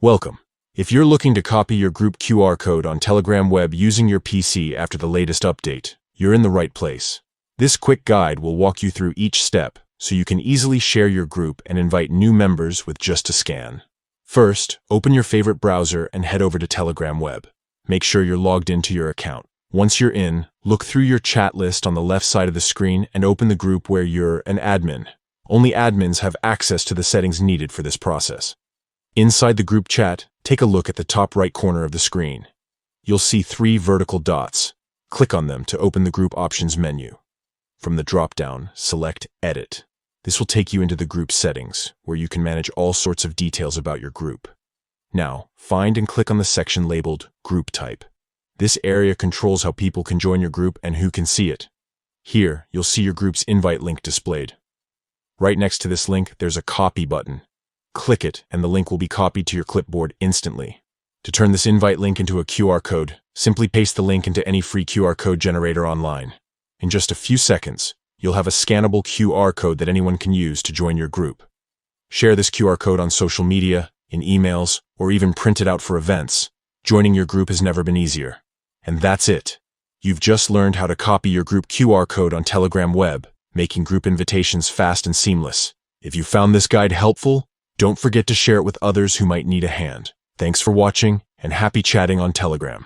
Welcome. If you're looking to copy your group QR code on Telegram Web using your PC after the latest update, you're in the right place. This quick guide will walk you through each step so you can easily share your group and invite new members with just a scan. First, open your favorite browser and head over to Telegram Web. Make sure you're logged into your account. Once you're in, look through your chat list on the left side of the screen and open the group where you're an admin. Only admins have access to the settings needed for this process. Inside the group chat, take a look at the top right corner of the screen. You'll see 3 vertical dots. Click on them to open the group options menu. From the drop-down, select Edit. This will take you into the group settings, where you can manage all sorts of details about your group. Now, find and click on the section labeled Group Type. This area controls how people can join your group and who can see it. Here, you'll see your group's invite link displayed. Right next to this link, there's a Copy button. Click it, and the link will be copied to your clipboard instantly. To turn this invite link into a QR code, simply paste the link into any free QR code generator online. In just a few seconds, you'll have a scannable QR code that anyone can use to join your group. Share this QR code on social media, in emails, or even print it out for events. Joining your group has never been easier. And that's it. You've just learned how to copy your group QR code on Telegram Web, making group invitations fast and seamless. If you found this guide helpful, don't forget to share it with others who might need a hand. Thanks for watching, and happy chatting on Telegram.